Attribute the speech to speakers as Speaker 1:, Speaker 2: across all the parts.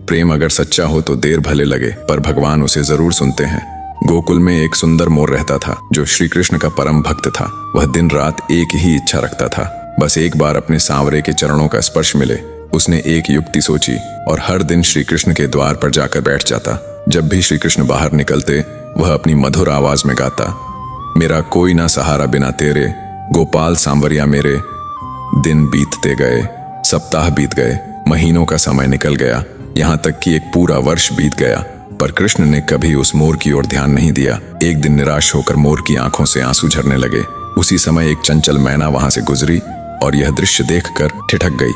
Speaker 1: प्रेम अगर सच्चा हो तो देर भले लगे, पर भगवान उसे जरूर सुनते हैं। गोकुल में एक सुंदर मोर रहता था जो श्री कृष्ण का परम भक्त था। वह दिन रात एक ही इच्छा रखता था, बस एक बार अपने सांवरे के चरणों का स्पर्श मिले। उसने एक युक्ति सोची और हर दिन श्री कृष्ण के द्वार पर जाकर बैठ जाता। जब भी श्री कृष्ण बाहर निकलते वह अपनी मधुर आवाज में गाता, मेरा कोई ना सहारा बिना तेरे, गोपाल सांवरिया मेरे। दिन बीतते गए, सप्ताह बीत गए, महीनों का समय निकल गया, यहाँ तक कि एक पूरा वर्ष बीत गया, पर कृष्ण ने कभी उस मोर की ओर ध्यान नहीं दिया। एक दिन निराश होकर मोर की आंखों से आंसू झरने लगे। उसी समय एक चंचल मैना वहां से गुजरी और यह दृश्य देखकर ठिठक गई।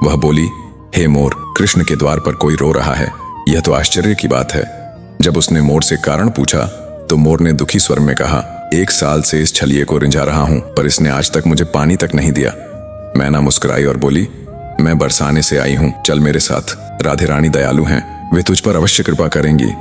Speaker 1: वह बोली, हे मोर, कृष्ण के द्वार पर कोई रो रहा है, यह तो आश्चर्य की बात है। जब उसने मोर से कारण पूछा तो मोर ने दुखी स्वर में कहा, 1 साल से इस छलिए को रिंझा रहा हूं, पर इसने आज तक मुझे पानी तक नहीं दिया। मैना मुस्कुराई और बोली, मैं बरसाने से आई हूं, चल मेरे साथ, राधे रानी दयालु हैं, वे तुझ पर अवश्य कृपा करेंगी।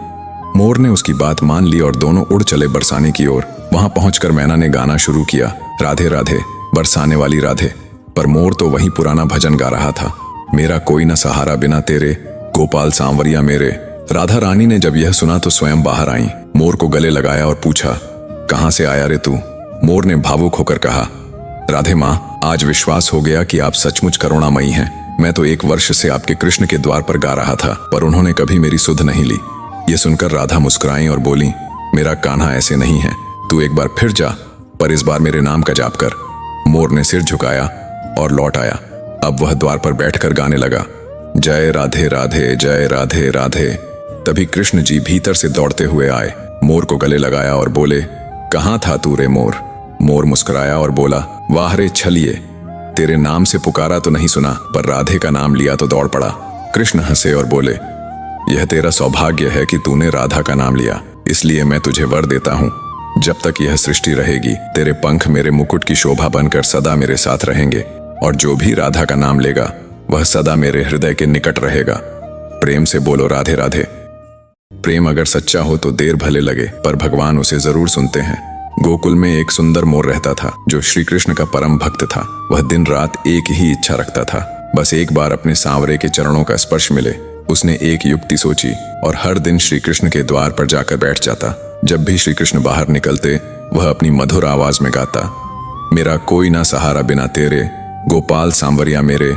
Speaker 1: मोर ने उसकी बात मान ली और दोनों उड़ चले बरसाने की ओर। वहां पहुंचकर मैना ने गाना शुरू किया, राधे राधे बरसाने वाली राधे। पर मोर तो वही पुराना भजन गा रहा था, मेरा कोई न सहारा बिना तेरे, गोपाल सांवरिया मेरे। राधा रानी ने जब यह सुना तो स्वयं बाहर आई, मोर को गले लगाया और पूछा, कहां से आया रे तू? मोर ने भावुक होकर कहा, राधे माँ, आज विश्वास हो गया कि आप सचमुच करुणामयी हैं। मैं तो 1 वर्ष से आपके कृष्ण के द्वार पर गा रहा था, पर उन्होंने कभी मेरी सुध नहीं ली। ये सुनकर राधा मुस्कुराई और बोली, मेरा कान्हा ऐसे नहीं है, तू एक बार फिर जा, पर इस बार मेरे नाम का जाप कर। मोर ने सिर झुकाया और लौट आया। अब वह द्वार पर बैठकर गाने लगा, जय राधे राधे, जय राधे राधे। तभी कृष्ण जी भीतर से दौड़ते हुए आए, मोर को गले लगाया और बोले, कहाँ था तू रे मोर? मोर मुस्कुराया और बोला, वाह रे छलिए, तेरे नाम से पुकारा तो नहीं सुना, पर राधे का नाम लिया तो दौड़ पड़ा। कृष्ण हंसे और बोले, यह तेरा सौभाग्य है कि तूने राधा का नाम लिया, इसलिए मैं तुझे वर देता हूँ, जब तक यह सृष्टि रहेगी तेरे पंख मेरे मुकुट की शोभा बनकर सदा मेरे साथ रहेंगे, और जो भी राधा का नाम लेगा वह सदा मेरे हृदय के निकट रहेगा। प्रेम से बोलो राधे राधे। प्रेम अगर सच्चा हो तो देर भले लगे, पर भगवान उसे जरूर सुनते हैं। गोकुल में एक सुंदर मोर रहता था जो श्री कृष्ण का परम भक्त था। वह दिन रात एक ही इच्छा रखता था, बस एक बार अपने सांवरे के चरणों का स्पर्श मिले। उसने एक युक्ति सोची और हर दिन श्री कृष्ण के द्वार पर जाकर बैठ जाता। जब भी श्री कृष्ण बाहर निकलते वह अपनी मधुर आवाज में गाता, मेरा कोई ना सहारा बिना तेरे, गोपाल सांवरिया मेरे।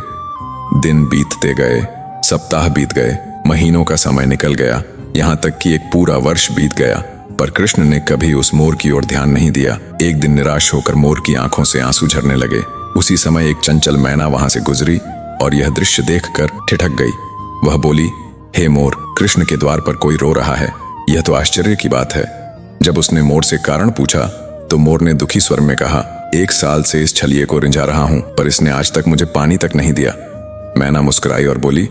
Speaker 1: दिन बीतते गए, सप्ताह बीत गए, महीनों का समय निकल गया, यहाँ तक कि एक पूरा वर्ष बीत गया, पर कृष्ण ने कभी उस मोर की ओर ध्यान नहीं दिया। एक दिन निराश होकर मोर की आंखों से आंसू झरने लगे। उसी समय एक चंचल मैना वहां से गुजरी और यह दृश्य देखकर ठिठक गई। वह बोली, हे मोर, कृष्ण के द्वार पर कोई रो रहा है, यह तो आश्चर्य की बात है। जब उसने मोर से कारण पूछा तो मोर ने दुखी स्वर में कहा, 1 साल से इस छलिए को रिंझा रहा हूं, पर इसने आज तक मुझे पानी तक नहीं दिया। मैना मुस्कुराई और बोली,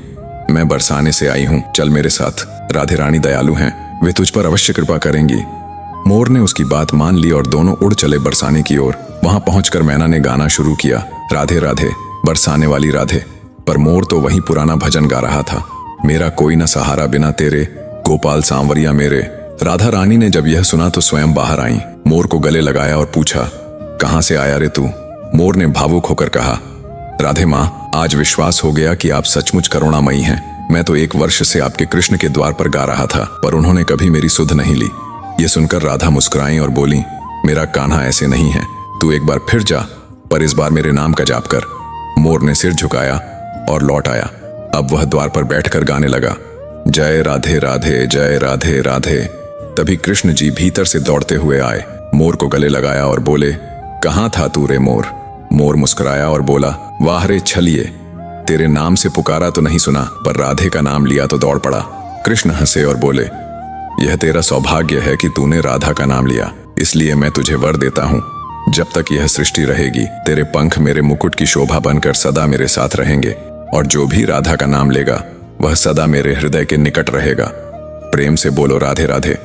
Speaker 1: मैं बरसाने से आई हूं, चल मेरे साथ, राधे रानी दयालु हैं, वे तुझ पर अवश्य कृपा करेंगी। मोर ने उसकी बात मान ली और दोनों उड़ चले बरसाने की ओर। वहां पहुंचकर मैना ने गाना शुरू किया, राधे राधे बरसाने वाली राधे। पर मोर तो वही पुराना भजन गा रहा था, मेरा कोई न सहारा बिना तेरे, गोपाल सांवरिया मेरे। राधा रानी ने जब यह सुना तो स्वयं बाहर आई, मोर को गले लगाया और पूछा, कहां से आया रे तू? मोर ने भावुक होकर कहा, राधे माँ, आज विश्वास हो गया कि आप सचमुच करुणामयी हैं। मैं तो 1 वर्ष से आपके कृष्ण के द्वार पर गा रहा था, पर उन्होंने कभी मेरी सुध नहीं ली। ये सुनकर राधा मुस्कुराई और बोली, मेरा कान्हा ऐसे नहीं है, तू एक बार फिर जा, पर इस बार मेरे नाम का जाप कर। मोर ने सिर झुकाया और लौट आया। अब वह द्वार पर बैठकर गाने लगा, जय राधे राधे, जय राधे राधे। तभी कृष्ण जी भीतर से दौड़ते हुए आए, मोर को गले लगाया और बोले, कहाँ था तू रे मोर? मोर मुस्कुराया और बोला, वाह रे छलिए, तेरे नाम से पुकारा तो नहीं सुना, पर राधे का नाम लिया तो दौड़ पड़ा। कृष्ण हंसे और बोले, यह तेरा सौभाग्य है कि तूने राधा का नाम लिया, इसलिए मैं तुझे वर देता हूँ, जब तक यह सृष्टि रहेगी तेरे पंख मेरे मुकुट की शोभा बनकर सदा मेरे साथ रहेंगे, और जो भी राधा का नाम लेगा वह सदा मेरे हृदय के निकट रहेगा। प्रेम से बोलो राधे राधे।